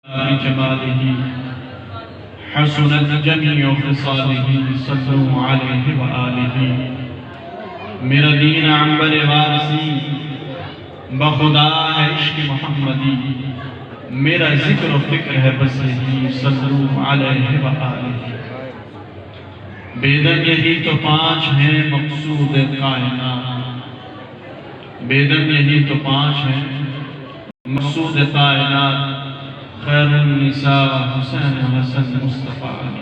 جماله حسنت جميع خصاله صلوا علیہ وآلہ۔ میرا دین عنبر وارسی بخدا ہے عشق محمدی، میرا ذکر و فکر ہے بس یہی صلوا علیہ وآلہ۔ بیدم یہی تو پانچ ہیں مقصود کائنات، بیدم یہی تو پانچ ہیں مقصود کائنات، خیر النساء حسین حسن مصطفیٰ علی۔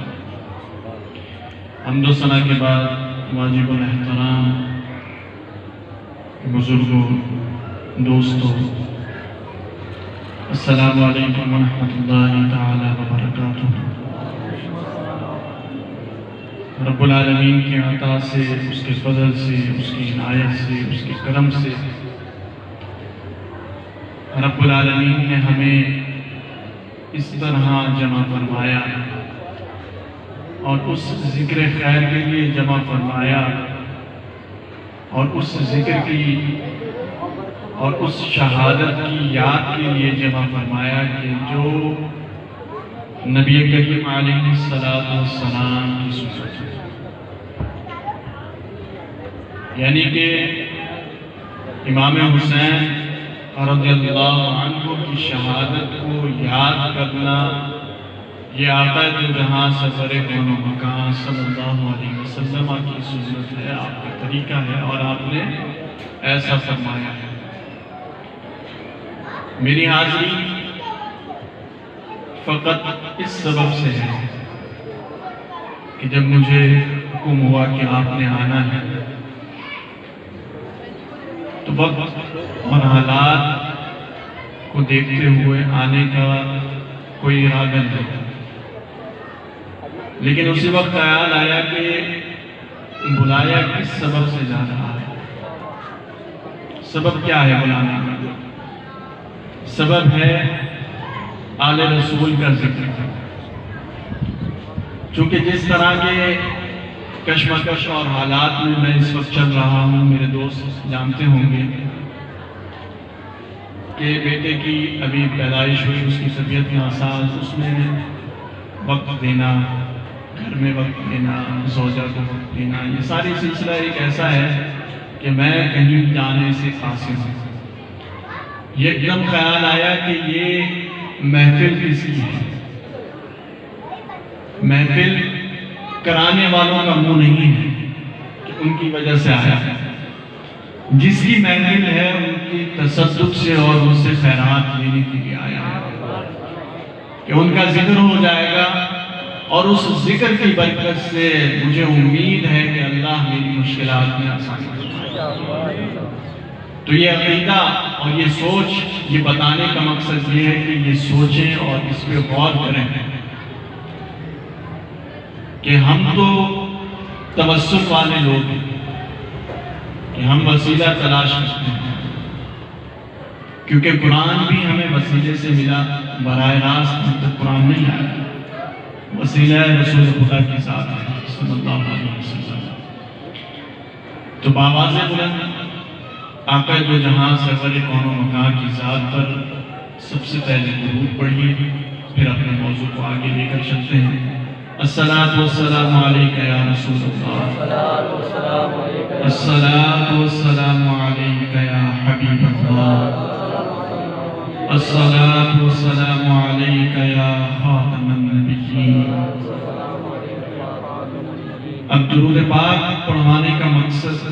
حمد و ثنا کے بعد واجب الاحترام بزرگوں، دوستوں، السلام علیکم ورحمۃ اللہ تعالی وبرکاتہ۔ رب العالمین کی عطا سے، اس کے فضل سے، اس کی عنایت سے، اس کے کرم سے رب العالمین نے ہمیں اس طرح جمع فرمایا اور اس ذکر خیر کے لیے جمع فرمایا اور اس ذکر کی اور اس شہادت کی یاد کے لیے جمع فرمایا کہ جو نبی کریم علیہ السلام کی سنت ہے، یعنی کہ امام حسین رضی اللہ عنہ کی شہادت کو یاد کرنا، یہ آقا دو جہاں سرور کون و مکان صلی اللہ علیہ وسلم کی سنت ہے، آپ کا طریقہ ہے اور آپ نے ایسا فرمایا ہے۔ میری حاضری فقط اس سبب سے ہے کہ جب مجھے حکم ہوا کہ آپ نے آنا ہے تو وقت اور حالات کو دیکھتے ہوئے آنے کا کوئی ارادہ نہیں، لیکن اسی وقت خیال آیا کہ بلایا کس سبب سے جا رہا ہے۔ سبب کیا ہے بلانے کا؟ سبب ہے آل رسول کا ذکر۔ چونکہ جس طرح کے کشمکش اور حالات میں میں اس وقت چل رہا ہوں، میرے دوست جانتے ہوں گے کہ بیٹے کی ابھی پیدائش ہوئی، اس کی طبیعت ناساز، اس میں وقت دینا، گھر میں وقت دینا، زوجہ کو وقت دینا، یہ ساری سلسلہ ایک ایسا ہے کہ میں کہیں جانے سے قاصر ہوں۔ یہ ایک دم خیال آیا کہ یہ محفل کس کی ہے؟ محفل کرانے والوں کا منہ نہیں ہے کہ ان کی وجہ سے آیا ہے، جس کی محفل ہے ان کی تصدق سے اور ان سے خیرات لینے کے لیے آیا ہے کہ ان کا ذکر ہو جائے گا، اور اس ذکر کی برکت سے مجھے امید ہے کہ اللہ میری مشکلات میں آسانی کرے۔ تو یہ عقیدہ اور یہ سوچ، یہ بتانے کا مقصد یہ ہے کہ یہ سوچیں اور اس پہ غور کریں کہ ہم تو توسل والے لوگ ہیں، کہ ہم وسیلہ تلاش کرتے ہیں، کیونکہ قرآن بھی ہمیں وسیلے سے ملا، براہ راست ہم تک قرآن نہیں آیا، وسیلہ رسول خدا کے ساتھ ہے صلی اللہ علیہ وسلم۔ تو بآواز بلند آقا دو جہاں سرور کون و مکان کی ذات پر سب سے پہلے درود پڑھیے، پھر اپنے موضوع کو آگے لے کر چلتے ہیں۔ الصلاۃ والسلام علیک یا رسول اللہ، الصلاۃ والسلام علیک یا حبیب اللہ، الصلاۃ والسلام علیک یا خاتم النبیین۔ اب درود پاک پڑھوانے کا مقصد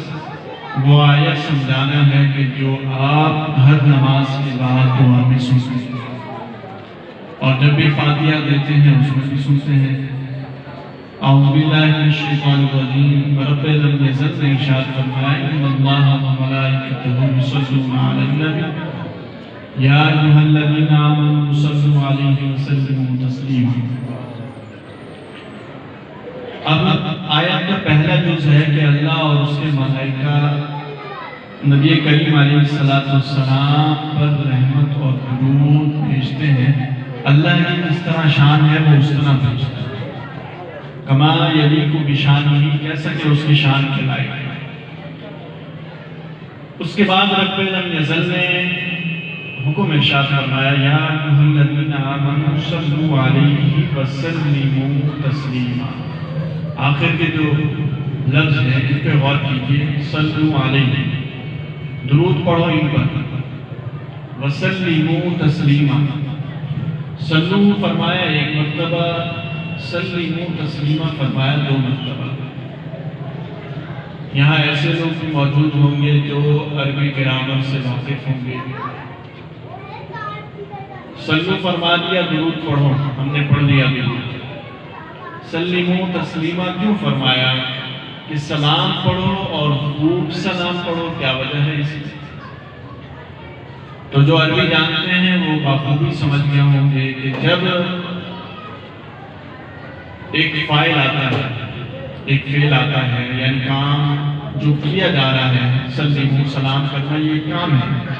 وہ آیت سمجھانا ہے کہ جو آپ ہر نماز کے بعد دعا میں سنتے ہیں اور جب بھی فاتحہ دیتے ہیں اس میں بھی سنتے ہیں۔ اعوذ باللہ من الشیطان الرجیم، رب لم یزل نے ارشاد فرمایا ان اللہ و ملائکتہ یصلون علی النبی یا ایھا الذین آمنوا صلوا علیہ وسلموا تسلیما۔ اب آیت کا پہلا جز ہے کہ اللہ اور اس کے ملائکہ نبی کریم علیہ السلام پر رحمت اور درود بھیجتے ہیں۔ اللہ کی جس طرح شان ہے وہ اس طرح بھیجتا ہے، کما یلیق بشانہ، کیسا کہ اس کی شان کے لائق ہے۔ اس کے بعد رب لم یزل نے حکم ارشاد فرمایا یا ایھا الذین آمنوا صلوا علیہ وسلموا تسلیما. آخر کے جو لفظ ہیں ان پہ غور کیجیے. صلوا علیہ، درود پڑھو ان پر. وسلموا تسلیما، صلو فرمایا ایک مرتبہ، سلموا تسلیما فرمایا 2 مرتبہ. یہاں ایسے لوگ بھی موجود ہوں گے جو عربی گرامر سے واقف ہوں گے. صلو فرما دیا، درود پڑھو، ہم نے پڑھ لیا درود. سلموا تسلیما کیوں فرمایا؟ کہ سلام پڑھو اور خوب سلام پڑھو. کیا وجہ ہے اس کی؟ تو جو عربی جانتے ہیں وہ بخوبی سمجھ گئے ہوں گے کہ جب ایک فاعل آتا ہے، ایک فعل آتا ہے، یعنی کام جو کیا جا رہا ہے، سلموا سلام کرنا، یہ کام ہے.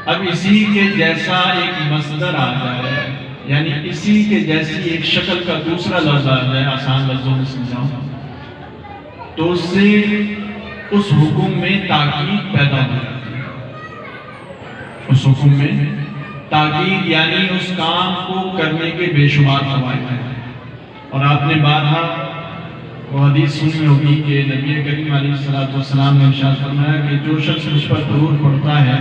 اب اسی کے جیسا ایک مصدر آ جائے، یعنی اسی کے جیسی ایک شکل کا دوسرا لفظ آ جائے، آسان لفظوں میں سمجھاؤں، تو اس سے اس حکم میں تاکید پیدا ہو جاتی ہے. اس حکم میں تاکید یعنی اس کام کو کرنے کے بے شمار فوائد ہیں. اور آپ نے بارہا وہ حدیث سنی ہوگی کہ نبی کریم علیہ السلام نے ارشاد فرمایا کہ جو شخص مجھ پر درود پڑھتا ہے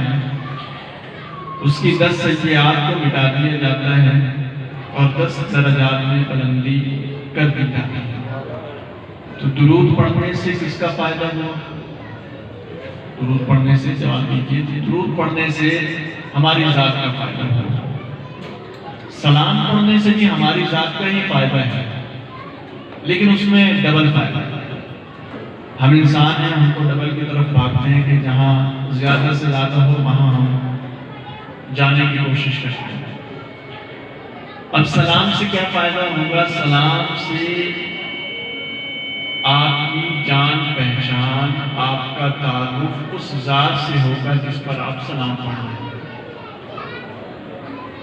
اس کی 10 سیئات کو مٹا دیا جاتا ہے اور 10 درجات میں بلندی کر دی جاتی ہے. تو درود پڑھنے سے کس کا فائدہ ہوا؟ درود پڑھنے سے جواب دیجیے. درود پڑھنے سے ہماری ذات کا فائدہ ہوا. سلام پڑھنے سے بھی ہماری ذات کا ہی فائدہ ہے، لیکن اس میں ڈبل فائدہ ہے. ہم انسان ہیں، ہم کو ڈبل کی طرف بھاگتے ہیں کہ جہاں زیادہ سے زیادہ ہو وہاں ہم جانے کی کوشش کرتے ہیں. اب سلام سے کیا فائدہ ہوگا؟ سلام سے آپ کی جان پہچان، آپ کا تعارف اس ذات سے ہوگا جس پر آپ سلام پڑھ رہے ہیں.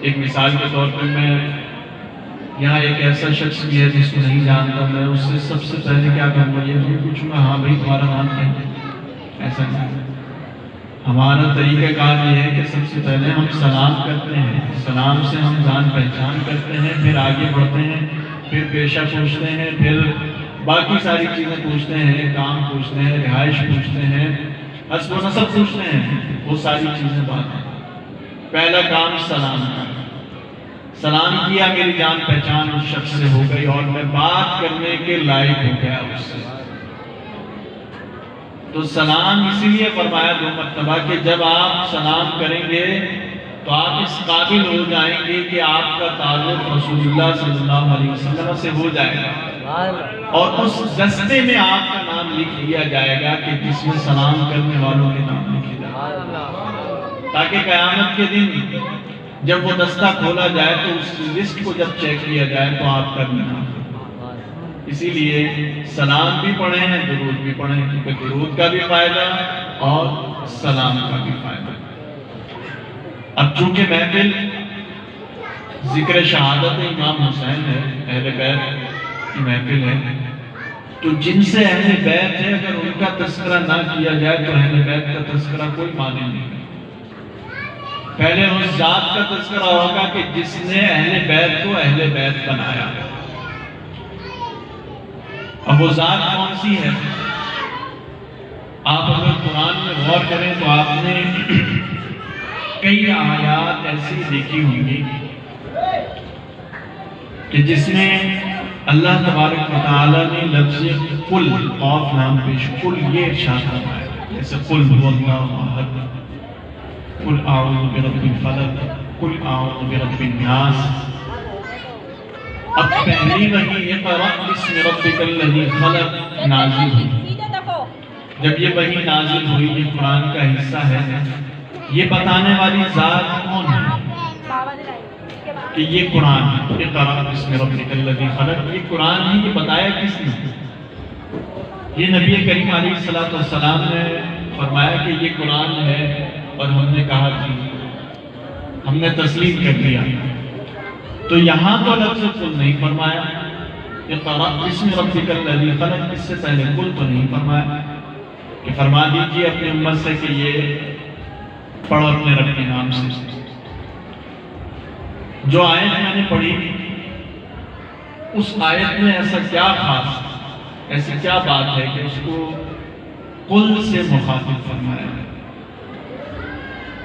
ایک مثال کے طور پر میں یہاں ایک ایسا شخص بھی ہے جس کو نہیں جانتا، میں اس سے سب سے پہلے کیا کروں گا؟ یہ پوچھوں گا ہاں بھائی تمہارا نام کیا ہے؟ ایسا نہیں. ہمارا طریقہ کار یہ ہے کہ سب سے پہلے ہم سلام کرتے ہیں، سلام سے ہم جان پہچان کرتے ہیں، پھر آگے بڑھتے ہیں، پھر پیشہ پوچھتے ہیں، پھر باقی ساری چیزیں پوچھتے ہیں، کام پوچھتے ہیں، رہائش پوچھتے ہیں، حسب و نسب پوچھتے ہیں. وہ ساری چیزیں بات ہیں. پہلا کام سلام کا. سلام کیا، میری جان پہچان اس شخص سے ہو گئی اور میں بات کرنے کے لائق ہو گیا اس سے. تو سلام اسی لیے فرمایا 2 مرتبہ کہ جب آپ سلام کریں گے تو آپ اس قابل ہو جائیں گے کہ آپ کا تعلق رسول اللہ صلی اللہ علیہ وسلم سے ہو جائے گا، اور اس دستے میں آپ کا نام لکھ لیا جائے گا کہ جس میں سلام کرنے والوں کے نام لکھے جائے، تاکہ قیامت کے دن جب وہ دستہ کھولا جائے تو اس لسٹ کو جب چیک کیا جائے تو آپ کا بھی نام. اسی لیے سلام بھی پڑھیں ہیں، درود بھی پڑھیں، کیونکہ درود کا بھی فائدہ اور سلام کا بھی فائدہ. اب چونکہ محفل ذکر شہادت امام حسین ہے، اہل بیت کی محفل ہے، تو جن سے اہل بیت ہے اگر ان کا تذکرہ نہ کیا جائے تو اہل بیت کا تذکرہ کوئی معنی نہیں. پہلے اس ذات کا تذکرہ ہوگا کہ جس نے اہل بیت کو اہل بیت بنایا. اب وہ ذات کون سی ہے؟ آپ اگر قرآن میں غور کریں تو آپ نے کئی آیات ایسی دیکھی ہوں گی کہ جس میں اللہ تبارک و تعالیٰ نے لفظ قل، قاف نام پیش، قل یہ ارشاد فرمایا. جیسے قل هو اللہ احد، قل اعوذ برب الفلق، قل اعوذ برب الناس. اب پہلی وحی اقرأ بسم ربک الذی خلق نازل ہوئی. جب یہ وحی نازل ہوئی، یہ قرآن کا حصہ ہے، یہ بتانے والی ذات کون ہے کہ یہ قرآن ہے. اقرأ بسم ربک الذی خلق، یہ قرآن ہی یہ بتایا کس نے؟ یہ نبی کریم علیہ السلام نے فرمایا کہ یہ قرآن ہے، اور ہم نے کہا کہ ہم نے تسلیم کر لیا. تو یہاں تو لفظ قل نہیں فرمایا، اقرأ بسم ربک الذی خلق، اس سے پہلے قل تو نہیں فرمایا کہ فرما دیجئے اپنی امت سے کہ یہ پڑھو اپنے رب کے نام سے. جو آیت میں نے پڑھی اس آیت میں ایسا کیا خاص، ایسی کیا بات ہے کہ اس کو قل سے مخاطب فرمایا؟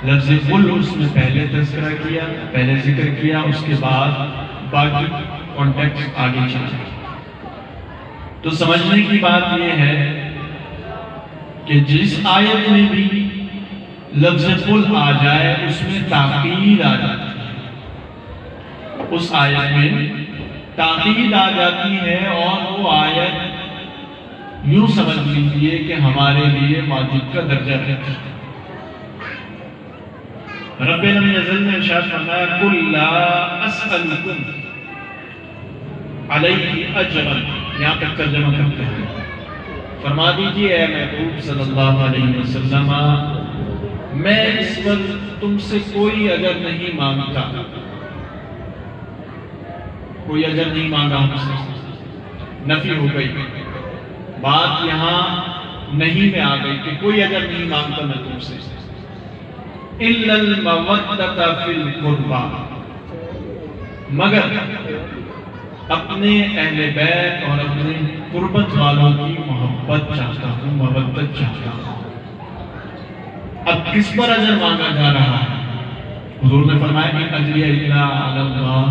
لفظ قل اس میں پہلے تذکرہ کیا، پہلے ذکر کیا، اس کے بعد باقی کانٹیکسٹ آگے چلا۔ تو سمجھنے کی بات یہ ہے کہ جس آیت میں بھی لفظ قل آ جائے اس میں تاکید آ جاتی ہے، اس آیت میں تاکید آ جاتی ہے، اور وہ آیت یوں سمجھ لیجیے کہ ہمارے لیے واجب کا درجہ رکھتی ہے۔ رب لم یزل نے ارشاد فرمایا قل لا اسألکم علیہ اجرا، یہاں تک ترجمہ کرتے ہیں، فرما دیجیے اے محبوب صلی اللہ علیہ وسلم میں اس پر تم سے کوئی اجر نہیں مانگتا، کوئی اجر نہیں مانگا ہم سے، نفی ہو گئی، بات یہاں نہیں میں آ گئی کہ کوئی اجر نہیں مانگتا میں تم سے، الا المودۃ فی القربى، مگر اپنے اہل بیت اور اپنے قربت والوں کی محبت چاہتا ہوں، مودت چاہتا ہوں۔ اب کس پر اجر مانگا جا رہا ہے؟ حضور نے فرمایا کہ اجری الا علی اللہ،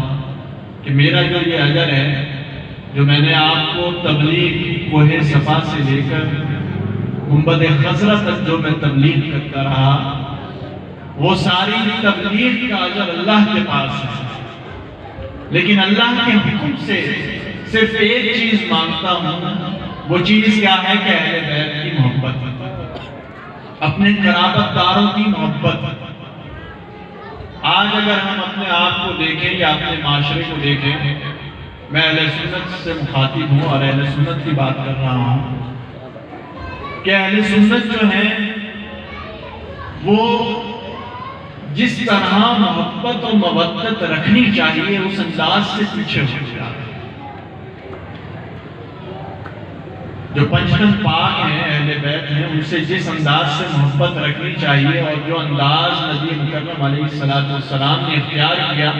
کہ میرا جو یہ اجر ہے جو میں نے آپ کو تبلیغ کی کوہ صفا سے لے کر گنبد خضرا تک جو میں تبلیغ کرتا رہا، وہ ساری تبلیغ کا اجر اللہ کے پاس ہے، لیکن اللہ کے حکم سے صرف ایک چیز مانگتا ہوں، وہ چیز کیا ہے کہ اہل بیت کی محبت، اپنے قرابت داروں کی محبت۔ آج اگر ہم اپنے آپ کو دیکھیں یا اپنے معاشرے کو دیکھیں، میں اہل سنت سے مخاطب ہوں اور اہل سنت کی بات کر رہا ہوں کہ اہل سنت جو ہیں وہ جس طرح محبت و مودت رکھنی چاہیے اس انداز سے پیچھے ہو جاتے ہیں۔ جو پنجتن پاک ہیں، اہل بیت ہیں، ان سے جس انداز سے محبت رکھنی چاہیے اور جو انداز نبی مکرم علیہ السلام نے اختیار کیا،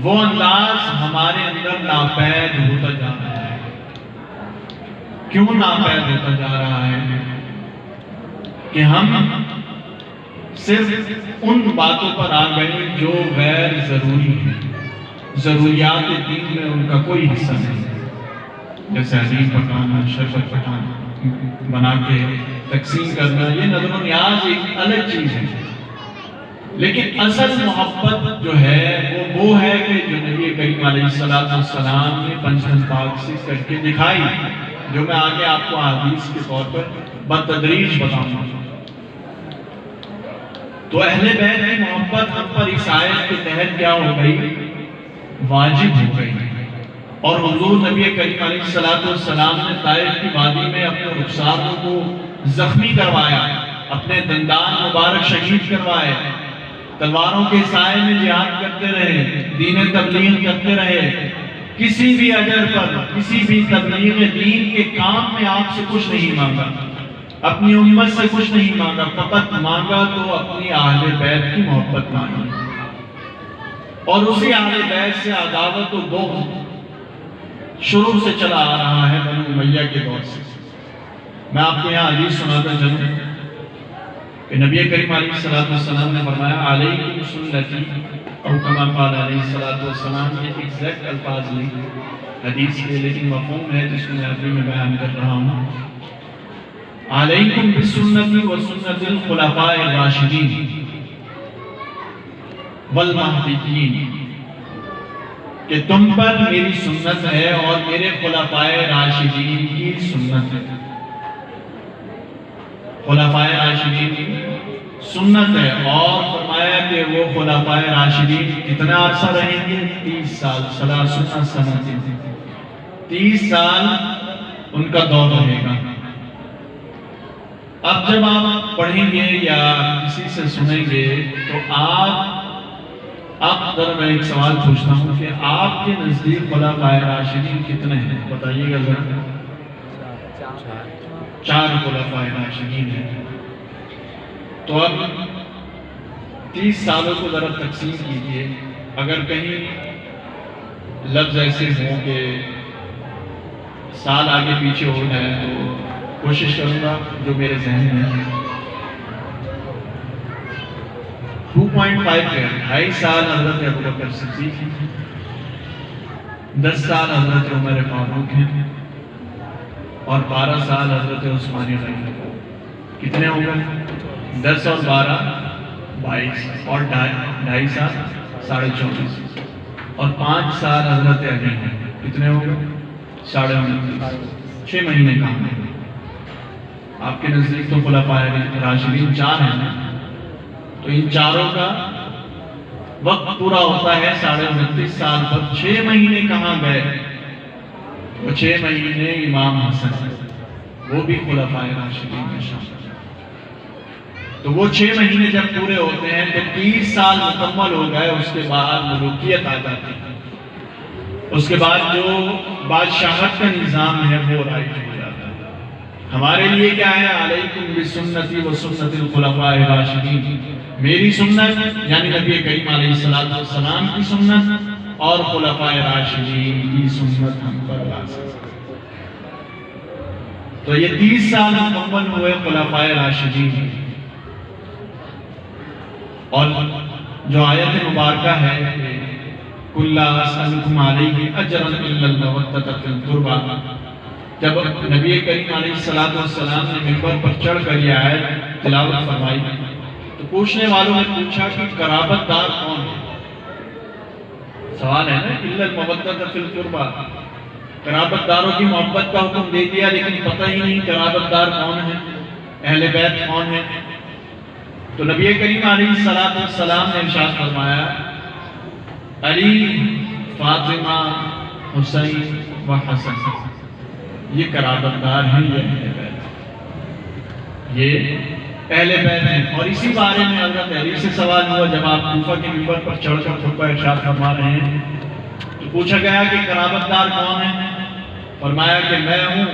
وہ انداز ہمارے اندر ناپید ہوتا جا رہا ہے۔ کیوں ناپید ہوتا جا رہا ہے؟ کہ ہم صرف ان باتوں پر آ گئے جو غیر ضروری ہیں، ضروریات دین میں ان کا کوئی حصہ نہیں، جیسے حدیث پکانا، شربت پکانا، بنا کے تقسیم کرنا، یہ نظر و نیاز ایک الگ چیز ہے، لیکن اصل محبت جو ہے وہ ہے کہ جو نبی کریم علیہ السلام نے پنجتن پاک سے کر کے دکھائی، جو میں آگے آپ کو حدیث کے طور پر بتدریج بتاؤں گا۔ تو اہل بیت کی محبت ہم پر اس آیت کے تحت کیا ہو گئی؟ واجب ہو گئی، اور حضور نبی کریم علیہ السلام نے طائف کی وادی میں اپنے رخساروں کو زخمی کروایا، اپنے دندان مبارک شہید کروائے، تلواروں کے سائے میں جہاد کرتے رہے، دین تبلیغ کرتے رہے، کسی بھی اجر پر، کسی بھی تبلیغ دین کے کام میں آپ سے کچھ نہیں مانگا، اپنی امت سے کچھ نہیں مانگا، فقط مانگا تو اپنی اہل بیت کی محبت مانگی، اور اسی اہل بیت سے عداوت و بغض شروع سے چلا آ رہا ہے بنو امیہ کے دور سے۔ میں آپ کو یہاں حدیث سناتا چلوں کہ نبی کریم علیہ السلام نے فرمایا علیکم سنتی، اور کما قال علیہ السلام، یہ ایگزیکٹ الفاظ نہیں حدیث کے، لیکن مفہوم ہے جس کو میں عربی میں بیان کر رہا ہوں۔ علیکم بسنتی و سنت الخلفاء الراشدین والمہدیین، کہ تم پر میری سنت ہے اور میرے خلفاء راشدین کی سنت ہے۔ خلفاء راشدین کی سنت ہے، اور فرمایا کہ وہ خلفاء راشدین کتنا عرصہ رہیں گے؟ 30 سال، 30 سنہ، 30 سال ان کا دور رہے گا۔ اب جب آپ پڑھیں گے یا کسی سے سنیں گے تو آپ ذرا میں ایک سوال پوچھتا ہوں کہ آپ کے نزدیک خلفاء راشدین کتنے ہیں؟ بتائیے گا ذرا۔ 4 خلفاء راشدین ہیں۔ تو اب 30 سالوں کو ذرا تقسیم کیجئے، اگر کہیں لفظ ایسے ہوں کہ سال آگے پیچھے ہو جائے تو کوشش کروں گا جو میرے ذہن میں ہے۔ 2.5 ہے، 2.5 سال حضرت ابوبکر صدیق، 10 سال حضرت عمر فاروق ہیں اور 12 سال حضرت عثمان غنی۔ کتنے ہو گئے؟ 10 اور 12 22 اور 2.5 سال 24.5 اور 5 سال حضرت علی ہیں۔ کتنے ہو گئے؟ 29.5۔ 6 مہینے کام ہے۔ آپ کے نزدیک تو خلفائے راشدین 4 ہیں نا، تو ان چاروں کا وقت پورا ہوتا ہے 29.5 سال پر۔ 6 مہینے کہاں گئے؟ وہ 6 مہینے امام حسن، وہ بھی خلفائے راشدین میں شامل۔ تو وہ 6 مہینے جب پورے ہوتے ہیں تو 30 سال مکمل ہو گئے، اس کے بعد ملوکیت آ جاتی ہے، اس کے بعد جو بادشاہت کا نظام ہے وہ رائج ہو جاتا ہے۔ ہمارے لیے کیا ہے؟ علیکم بسنتی و سنت الخلفاء الراشدین، میری سنت یعنی نبی کریم علیہ السلام کی سنت اور خلفاء راشدین کی سنت ہم پر لازم۔ تو یہ 30 سال مکمل ہوئے خلفاء راشدین، اور جو آیت مبارکہ ہے کُلَّ أَسْأَلُكُمْ عَلَيْهِ أَجْرًا إِلَّا الْمَوَدَّةَ فِي الْقُرْبَى، جب نبی کریم علیہ السلام نے منبر پر چڑھ کر یہ آیت تلاوت فرمائی تو پوچھنے والوں نے پوچھا کہ قرابت دار کون ہے؟ سوال ہے نا، إِلَّا الْمَوَدَّةَ فِي الْقُرْبَى، قرابت داروں کی محبت کا حکم دے دیا لیکن پتہ ہی نہیں قرابت دار کون ہے، اہل بیت کون ہے۔ تو نبی کریم علیہ السلام نے ارشاد فرمایا علی، فاطمہ، حسین و حسن، یہ قرابت دار ہیں، یہ اہل بیت، یہ اہل بیت ہیں۔ اور اسی بارے میں حضرت علی سے سوال ہوا جب آپ کوفہ کے منبر پر چڑھ کر خطبہ ارشاد فرما رہے ہیں تو پوچھا گیا کہ قرابت دار کون ہیں؟ فرمایا کہ میں ہوں،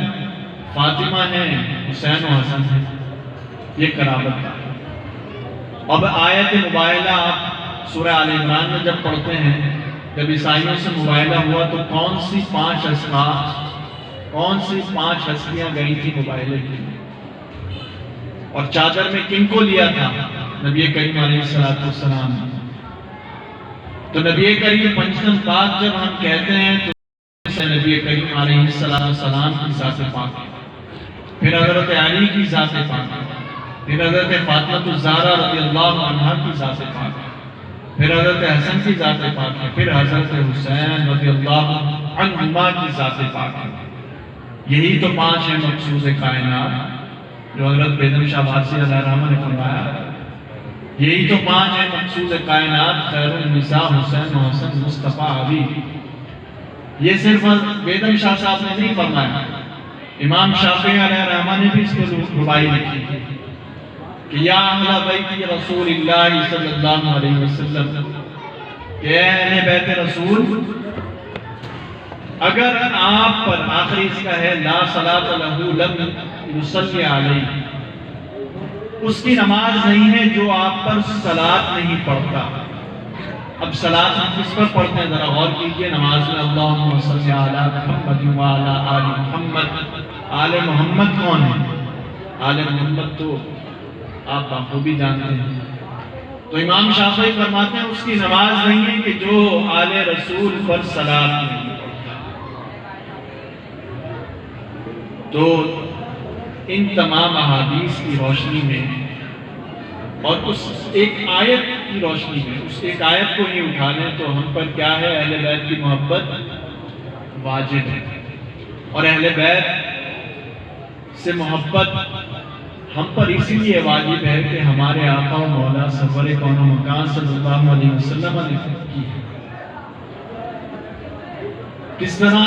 فاطمہ ہیں، حسین و حسن ہیں، یہ قرابت دار۔ اب آیت مباہلہ آپ سورہ آل عمران میں جب پڑھتے ہیں، جب عیسائیوں سے مباہلہ ہوا تو کون سی 5 اشخاص، کون سی 5 ہستیاں گئی تھی مباہلے کے لیے، اور چادر میں کن کو لیا تھا؟ نبی کریم علیہ السلام۔ تو نبی کریم پنجتن پاک جب ہم کہتے ہیں تو نبی کریم علیہ السلام کی ذات پاک، پھر حضرت علی کی ذات پاک، پھر حضرت فاطمہ الزہرا رضی اللہ عنہا کی ذات پاک، پھر حضرت حسن کی ذات پاک ہے، پھر حضرت حسین رضی اللہ عنہما کی ذات پاک ہے۔ یہی تو 5 ہیں مقصود کائنات جو حضرت بیدم شاہ بھارسی علیہ الرحمہ نے فرمایا، یہی تو 5 ہیں مقصود کائنات، خیر النساء حسین و حسن مصطفیٰ علی۔ یہ صرف بیدم شاہ صاحب نے نہیں فرمایا، امام شافعی علیہ الرحمہ نے بھی اس کو ربائی لکھی کہ یا اہل بیت رسول اللہ صلی اللہ علیہ وسلم، کہ اہل بیت رسول، اگر آپ پر، آخری اس کا ہے لا صلاۃ لہ لم یصلی علیہ، اس کی نماز نہیں ہے جو آپ پر صلاۃ نہیں پڑھتا۔ اب صلاۃ ہم کس پر پڑھتے ہیں ذرا غور کیجئے نماز میں، اللہم صلی علی محمد وعلی آل محمد۔ آل محمد کون ہے؟ آل محمد تو آپ بخوبی جانتے ہیں۔ تو امام شافعی فرماتے ہیں اس کی نماز نہیں ہے کہ جو آل رسول پر صلاۃ نہیں پڑھتا۔ تو ان تمام احادیث کی روشنی میں اور اس ایک آیت کی روشنی میں، اس ایک آیت کو ہی اٹھا لیں تو ہم پر کیا ہے؟ اہل بیت کی محبت واجب ہے، اور اہل بیت سے محبت ہم پر اسی لیے واجب ہے کہ ہمارے آقا و مولا سرور کون و مکان صلی اللہ علیہ وسلم نے کی ہے۔ کس طرح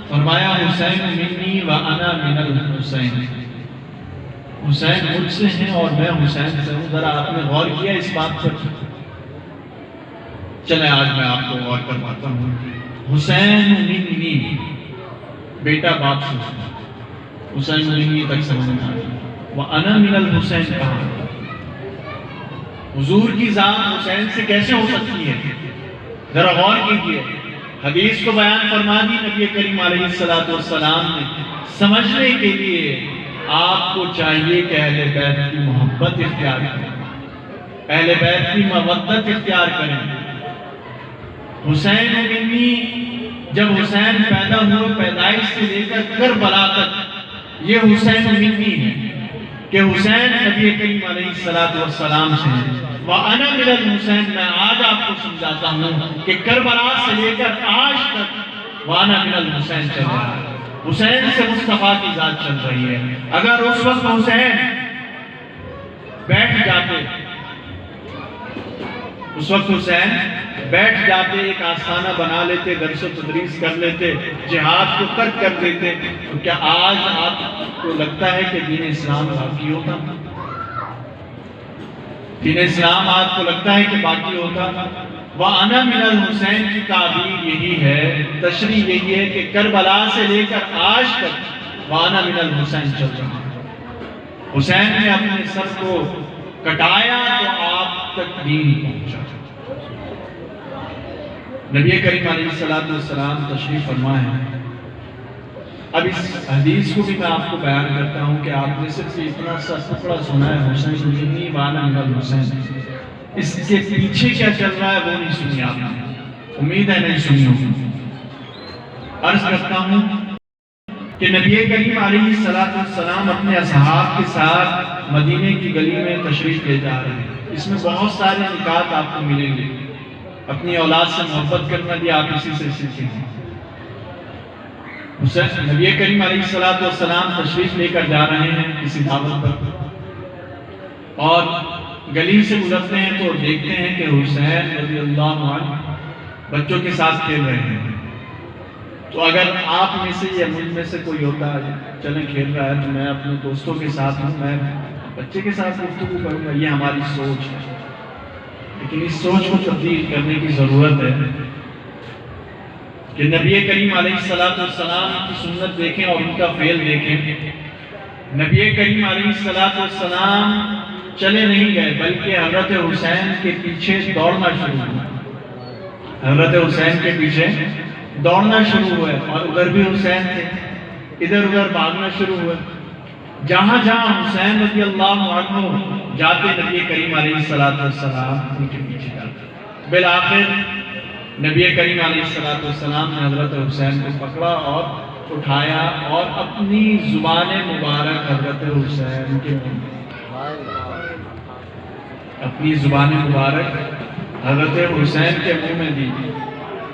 فرمایا حسین منی و انا من الحسین، حسین مجھ سے ہیں اور میں حسین سے ہوں۔ ذرا آپ نے غور کیا اس بات پر؟ چلیں آج میں آپ کو غور کرواتا ہوں۔ حسین منی، بیٹا باپ سے، حسین منی تک سمجھ میں آ گئی۔ وَأَنَا مِنَ الْحُسَيْنِ کہاں؟ حضور کی ذات حسین سے کیسے ہو سکتی ہے؟ ذرا غور کیجیے، حدیث کو بیان فرما دی نبی کریم علیہ السلام نے، سمجھنے کے لیے آپ کو چاہیے کہ اہل بیت کی محبت اختیار کریں، اہل بیت کی مودت اختیار کریں۔ حسین ابنی، جب حسین پیدا ہوئے پیدائش سے لے کر کربلا تک، یہ حسین ابنی ہے کہ حسین نبی کریم علیہ السلام سے ہیں۔ وَأَنَا مِنَ الْحُسَيْن، میں آج آپ کو سمجھاتا ہوں کہ کربلا سے لے کر آج تک وَأَنَا مِنَ الْحُسَيْن چل رہا ہے، حسین سے مصطفیٰ کی ذات چل رہی ہے۔ اگر اس وقت حسین بیٹھ جاتے، اس وقت حسین بیٹھ جاتے، ایک آستانہ بنا لیتے، درس و تدریس کر لیتے، جہاد کو ترک کر دیتے، تو کیا آج آپ کو لگتا ہے کہ دین اسلام باقی ہوتا؟ دین اسلام آپ کو لگتا ہے کہ باقی ہوتا؟ وَأَنَا مِنَ الْحُسَيْن کی تعبیر یہی ہے، تشریح یہی ہے کہ کربلا سے لے کر آج تک وَأَنَا مِنَ الْحُسَيْن چل رہا ہے۔ حسین نے اپنے سر کو کٹایا تو آپ تک دین پہنچا۔ نبی کریم علیہ السلام تشریف فرما ہے۔ اب اس حدیث کو بھی میں آپ کو بیان کرتا ہوں کہ آپ نے صرف اتنا سا ٹکڑا سنا ہے، حسین ابنی وَأَنَا مِنَ الْحُسَيْن، اس کے پیچھے کیا چل رہا ہے وہ نہیں سنی آپ نے، امید ہے نہیں سنی ہوگی۔ عرض کرتا ہوں کہ نبی کریم علیہ السلام اپنے اصحاب کے ساتھ مدینے کی گلی میں تشریف لے جا رہے ہیں۔ اس میں بہت سارے نکات آپ کو ملیں گے۔ اپنی اولاد سے محبت کرنا بھی آپ اسی سے سیکھیں گے۔ نبی کریم علیہ السلام تشریف لے کر جا رہے ہیں کسی دعوت پر، اور گلی سے گزرتے ہیں تو دیکھتے ہیں کہ حسین رضی اللہ عنہ بچوں کے ساتھ کھیل رہے ہیں۔ تو اگر آپ میں سے یا مجھ میں سے کوئی ہوتا ہے چلیں کھیل رہا ہے تو میں اپنے دوستوں کے ساتھ ہوں، میں بچے کے ساتھ گفتگو کروں گا، یہ ہماری سوچ ہے۔ لیکن اس سوچ کو تبدیل کرنے کی ضرورت ہے کہ نبی کریم علیہ السلام کی سنت دیکھیں اور ان کا فعل دیکھیں۔ نبی کریم علیہ السلام چلے نہیں گئے بلکہ حضرت حسین کے پیچھے دوڑنا شروع ہوا۔ حضرت حسین کے پیچھے دوڑنا شروع ہوئے، اور ادھر بھی حسین تھے، ادھر ادھر بھاگنا شروع ہوئے۔ جہاں جہاں حسین رضی اللہ عنہ جاتے نبی کریم علیہ السلام ان کے پیچھے جاتے۔ بالآخر نبی کریم علیہ السلام نے حضرت حسین کو پکڑا اور اٹھایا اور اپنی زبان مبارک حضرت حسین کے منہ اپنی زبان مبارک حضرت حسین کے منہ میں دی۔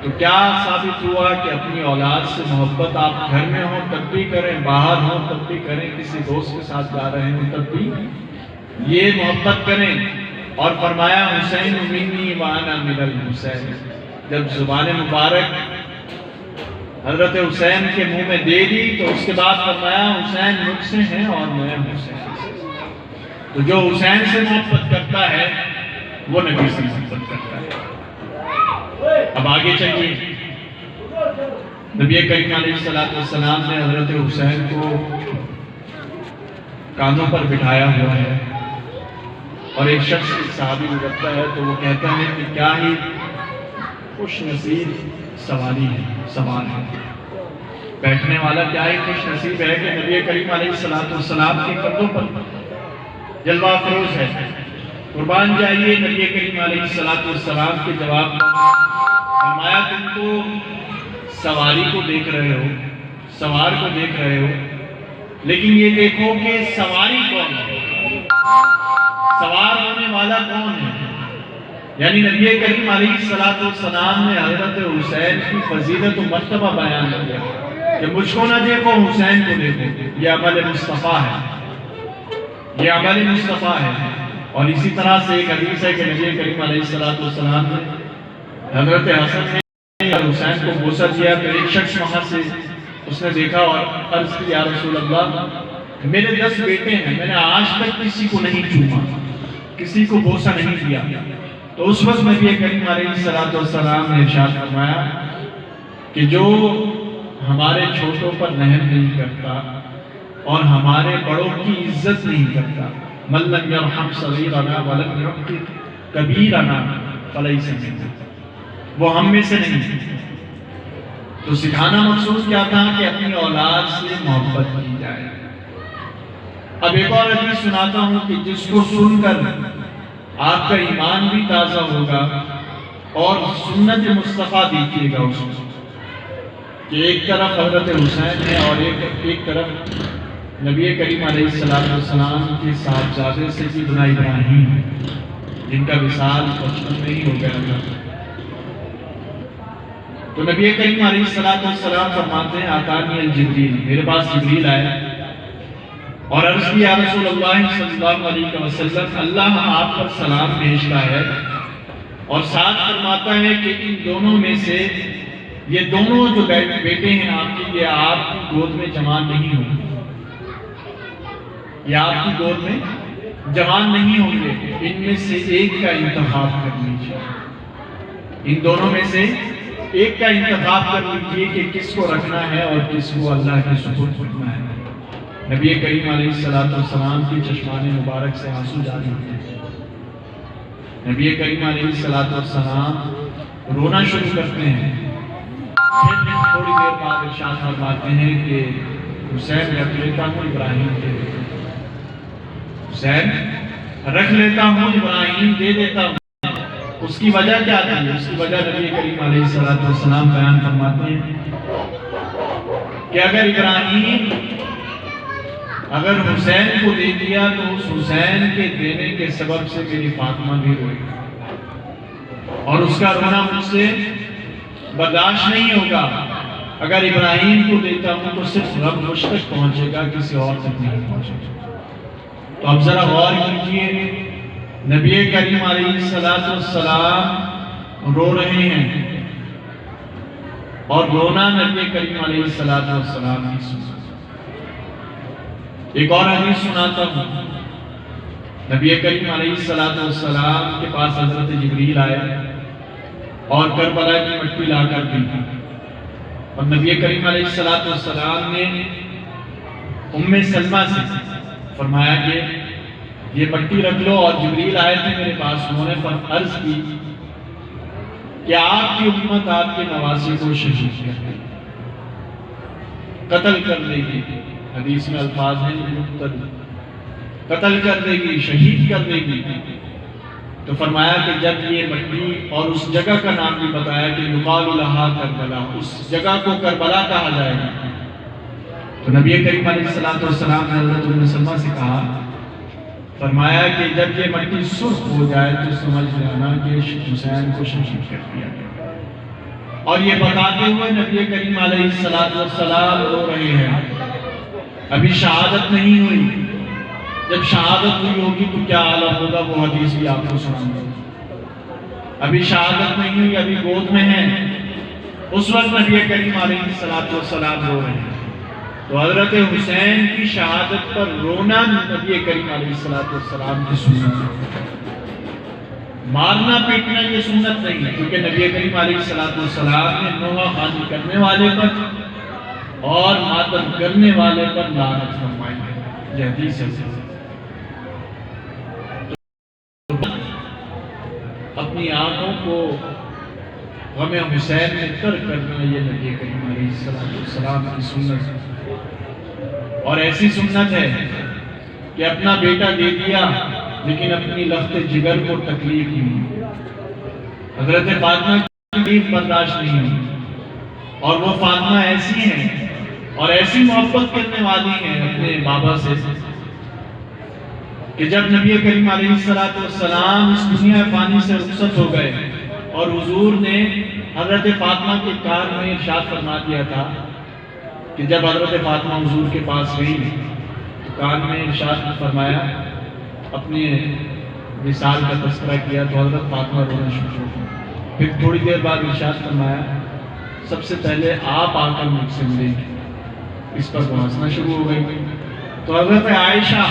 تو کیا ثابت ہوا کہ اپنی اولاد سے محبت آپ گھر میں ہوں تب بھی کریں، باہر ہوں تب بھی کریں، کسی دوست کے ساتھ جا رہے ہوں تب بھی یہ محبت کریں۔ اور فرمایا حسین منی وَأَنَا مِنَ الْحُسَيْن، جب زبان مبارک حضرت حسین کے منہ میں دے دی تو اس کے بعد فرمایا حسین مجھ سے ہیں اور میں حسین سے۔ تو جو حسین سے محبت کرتا ہے وہ نبی سے محبت کرتا ہے۔ اب آگے چلیے، نبی کریم علیہ السلام نے حضرت حسین کو کاندھوں پر بٹھایا ہوا ہے، اور ایک شخص صحابی گزرتا ہے تو وہ کہتا ہے کہ کیا ہی خوش نصیب سواری ہے، سوار ہے، بیٹھنے والا کیا ہی خوش نصیب ہے کہ نبی کریم علیہ السلام کے کندھوں پر جلوہ افروز ہے۔ قربان جائیے نبی کریم علیہ السلام کے جواب میں فرمایا تم تو سواری کو دیکھ رہے ہو، سوار کو دیکھ رہے ہو، لیکن یہ دیکھو کہ سواری کون ہے، سوار ہونے والا کون ہے۔ یعنی نبی کریم علیہ السلام نے حضرت حسین کی فضیلت و مرتبہ بیان کیا کہ مجھ کو نہ دیکھو حسین کو دیکھو، یہ عمل مصطفیٰ ہے، یہ عمل مصطفیٰ ہے۔ اور اسی طرح سے ایک حدیث ہے کہ نبی کریم علیہ السلام نے حضرت حسن نے حسین کو بوسہ دیا تو ایک شخص وہاں سے اس نے دیکھا اور عرض کی یا رسول اللہ میرے 10 بیٹے ہیں، میں نے آج تک کسی کو نہیں چوما، کسی کو بوسہ نہیں دیا۔ تو اس وقت نبی کریم علیہ السلام نے ارشاد فرمایا کہ جو ہمارے چھوٹوں پر رحم نہیں کرتا اور ہمارے بڑوں کی عزت نہیں کرتا، من لم یرحم صغیرنا ولم یعقب کبیرنا فلیس منا، وہ ہم میں سے نہیں. تو سکھانا مقصود کیا تھا کہ اپنی اولاد سے محبت کی جائے. اب ایک اور حدیث سناتا ہوں کہ جس کو سن کر آپ کا ایمان بھی تازہ ہوگا اور سنت مصطفیٰ دیکھیے گا اس کو کہ ایک طرف حضرت حسین ہے اور ایک طرف نبی کریم علیہ السلام کے صاحبزادے سیدنا ابراہیم جن کا وصال بچپن میں ہی ہو گیا تھا. تو نبی کریم علیہ السلام فرماتے ہیں آتانی الجبریل، میرے پاس جبریل آیا اور عرض کی یا رسول اللہ صلی اللہ علیہ وسلم اللہ آپ پر سلام بھیجتا ہے اور ساتھ فرماتا ہے کہ ان دونوں میں سے یہ دونوں جو بیٹے ہیں آپ کے یہ آپ کی گود میں جوان نہیں ہوں گے، یہ آپ کی گود میں جوان نہیں ہوں گے، ان میں سے ایک کا انتخاب کر لیجیے، ان دونوں میں سے ایک کا انتخاب کر لیجیے کہ کس کو رکھنا ہے اور کس کو اللہ کے سپرد کرنا ہے. نبی کریم علیہ السلام کی چشمان مبارک سے آنسو جاری ہوتے ہیں. نبی کریم علیہ السلام رونا شروع کرتے ہیں. پھر تھوڑی دیر بعد ارشاد فرماتے ہیں کہ حسین رکھ لیتا ہوں ابراہیم دے دیتا ہوں، حسین رکھ لیتا ہوں ابراہیم دے دیتا ہوں. اس کی وجہ کیا تھی؟ اس کی وجہ نبی کریم علیہ السلام بیان فرماتے ہیں کہ اگر حسین کو دے دیا تو اس حسین کے دینے کے سبب سے میری فاطمہ بھی روئی اور اس کا رونا مجھ سے برداشت نہیں ہوگا. اگر ابراہیم کو دیتا ہوں تو صرف رب مجھ تک پہنچے گا، کسی اور تک نہیں پہنچے گا. تو اب ذرا غور کیجیے، نبی کریم علیہ السلام رو رہے ہیں اور رونا نبی کریم علیہ السلام کی سنت. ایک اور حدیث سناتا ہوں. نبی کریم علیہ السلام کے پاس حضرت جبریل آئے اور کربلا کی مٹی لا کر دی اور نبی کریم علیہ السلام نے ام سلمہ سے فرمایا کہ یہ مٹی رکھ لو. اور جبریل آئے تھے میرے پاس، انہوں نے عرض کی کہ آپ کی امت آپ کے نواسی کو شہید کر دے گی، قتل کر دے گی. حدیث میں الفاظ ہیں قتل کر دے گی، شہید کر دے گی. تو فرمایا کہ جب یہ مٹی اور اس جگہ کا نام بھی بتایا کہ یقال لہا کربلا، اس جگہ کو کربلا کہا جائے گا. تو نبی کریم علیہ السلام نے حضرت ام سلمہ سے کہا، فرمایا کہ جب یہ مٹی سرخ ہو جائے تو سمجھ لینا کہ حسین کو شہید کر دیا گیا. اور یہ بتاتے ہوئے نبی کریم علیہ السلام رو رہے ہیں. ابھی شہادت نہیں ہوئی، جب شہادت ہوئی ہوگی تو کیا عالم ہوگا وہ حدیث بھی آپ کو سناؤں گا. ابھی شہادت نہیں ہوئی، ابھی گود میں ہیں، اس وقت نبی کریم علیہ السلام رو رہے ہیں. تو حضرت حسین کی شہادت پر رونا نبی کریم علیہ السلام کی سنت ہے. مارنا پیٹنا یہ سنت نہیں ہے، کیونکہ نبی کریم علیہ السلام نے نوحہ خوانی کرنے والے پر اور ماتم کرنے والے پر لعنت فرمائی ہے. یہ حدیث ہے. اپنی آنکھوں کو غم حسین میں تر کرنا یہ نبی کریم علیہ السلام کی سنت ہے. اور ایسی سنت ہے کہ اپنا بیٹا دے دیا لیکن اپنی لخت جگر کو تکلیف نہیں. حضرت فاطمہ کی تکلیف برداشت نہیں ہوئی اور وہ فاطمہ ایسی ہیں اور ایسی محبت کرنے والی ہیں اپنے بابا سے کہ جب نبی کریم علیہ السلام اس دنیا فانی سے رخصت ہو گئے اور حضور نے حضرت فاطمہ کے کان میں ارشاد فرما دیا تھا کہ جب حضرت فاطمہ حضور کے پاس گئی تو کان میں ارشاد فرمایا، اپنے وصال کا تذکرہ کیا تو حضرت فاطمہ رونا شروع ہو گئی. پھر تھوڑی دیر بعد ارشاد فرمایا سب سے پہلے آپ آ کر مجھ سے ملیں گے. اس پر وہ ہنسنا شروع ہو گئی. تو حضرت عائشہ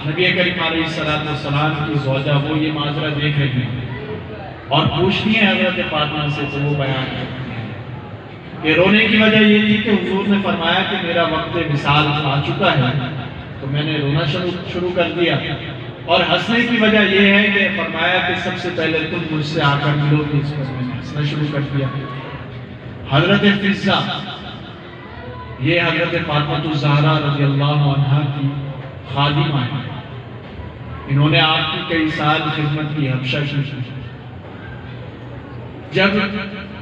نبی کریم علیہ السلام کی زوجہ وہ یہ ماجرا دیکھ رہی ہیں اور پوچھتی ہیں حضرت فاطمہ سے تو وہ بیان کرتی ہیں کہ رونے کی وجہ یہ تھی کہ حضور نے فرمایا کہ میرا وقت وصال آ چکا ہے تو میں نے رونا شروع کر دیا. اور ہنسنے کی وجہ یہ ہے کہ فرمایا کہ سب سے پہلے تم مجھ سے آ کر ملو گے، اس پر میں نے ہنسنا شروع کر دیا۔ حضرت فضہ، یہ حضرت فاطمہ الزہرا رضی اللہ عنہا کی خادمہ ہیں، انہوں نے آپ کی کئی سال خدمت کی، حبشہ کی۔ جب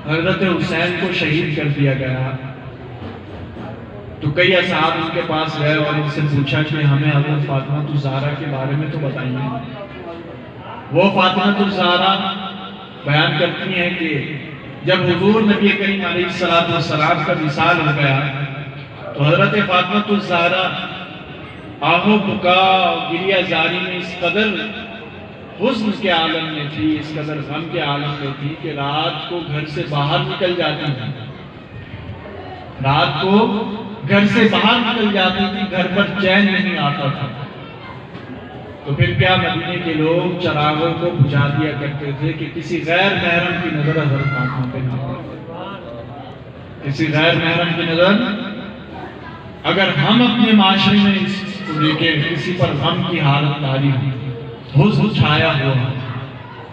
حضرت حسین کو شہید کر دیا گیا تو کئی اصحاب ان کے پاس گئے اور ان سے پوچھا کہ ہمیں حضرت فاطمہ الزہرا کے بارے میں تو بتائیے۔ وہ فاطمہ الزہرا بیان کرتی ہیں کہ جب حضور نبی کریم علیہ السلام کا وصال ہو گیا تو حضرت فاطمہ الزہرا آہ و بکا گریہ زاری میں اس قدر حزن کے عالم میں تھی، اس قدر غم کے عالم میں تھی کہ رات کو گھر سے باہر نکل جاتی تھی، رات کو گھر سے باہر نکل جاتی تھی، گھر پر چین نہیں آتا تھا۔ تو پھر کیا مدینے کے لوگ چراغوں کو بجھا دیا کرتے تھے کہ کسی غیر محرم کی نظر حضرت فاطمہ پہ نہ پڑے، کسی غیر محرم کی نظر۔ اگر ہم اپنے معاشرے میں اس کو دیکھیں، کسی پر غم کی حالت تاری ہو، حزن چھایا ہوا،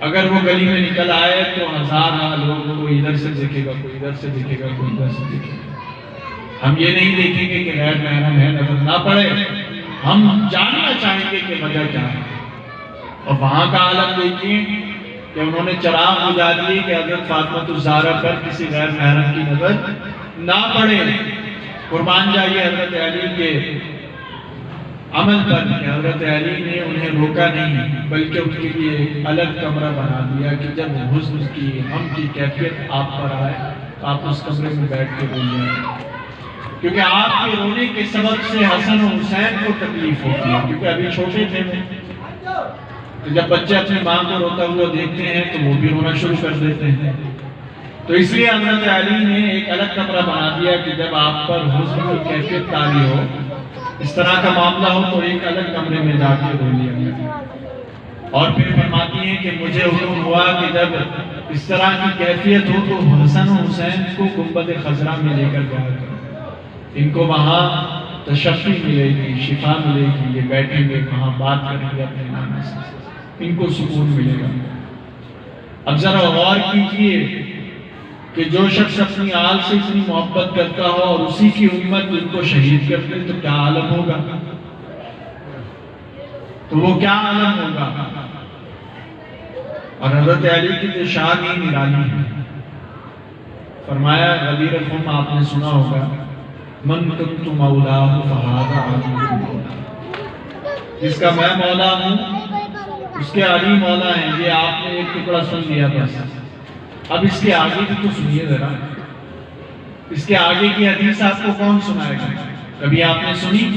اگر وہ گلی میں نکل آئے تو ہزارہ لوگوں کو ادھر سے دیکھے گا، کوئی ادھر سے دیکھے گا، کوئی ادھر سے دیکھے گا۔ ہم یہ نہیں دیکھیں گے کہ غیر محرم ہے، نظر نہ پڑے، ہم جاننا چاہیں گے کہ وجہ کیا ہے۔ اور وہاں کا عالم دیکھیں کہ انہوں نے چراغ بجھا دیے کہ حضرت فاطمہ الزہرا پر کسی غیر محرم کی نظر نہ پڑے۔ قربان جائیے حضرت علی کے عمل پر کہ حضرت علی نے انہیں روکا نہیں، بلکہ ان کے لیے ایک الگ کمرہ بنا دیا کہ جب حزن کی، غم کی کیفیت آپ پر آئے تو آپ اس کمرے میں بیٹھ کے رو جائیں، کیونکہ آپ کے رونے کے سبب سے حسن و حسین کو تکلیف ہوتی ہے، کیونکہ ابھی چھوٹے تھے وہ، تو جب بچے اپنی ماں کو روتا ہوا دیکھتے ہیں تو وہ بھی رونا شروع کر دیتے ہیں۔ تو اس لیے حضرت علی نے ایک الگ کمرہ بنا دیا کہ جب آپ پر حزن کی کیفیت طاری ہو، اس طرح کا معاملہ ہو تو ایک الگ کمرے میں جا کے رو لیا گیا۔ اور پھر فرماتی ہیں کہ مجھے حکم ہوا کہ جب اس طرح کی کیفیت ہو تو حسن و حسین کو گنبد خضرا میں لے کر جایا کرو، ان کو وہاں تشفی ملے گی، شفا ملے گی، یہ بیٹھیں گے وہاں بات کریں گے اپنے نانا سے، ان کو سکون ملے گا۔ اب ذرا غور کیجئے کہ جو شخص اپنی آل سے اتنی محبت کرتا ہو اور اسی کی امت ان کو شہید کرتے تو کیا عالم ہوگا، تو وہ کیا عالم ہوگا۔ اور حضرت علی کی تو شان ہی نرالی ہے۔ فرمایا غدیر خم، آپ نے سنا ہوگا، من کنت مولاہ فہذا علی، جس کا میں مولا ہوں اس کے علی مولا ہیں۔ یہ آپ نے ایک ٹکڑا سن لیا بس، اب اس کے آگے بھی تو سنیے ذرا، اس کے آگے کی حدیث آپ کو کون سنائے گا؟ کبھی آپ نے سنی؟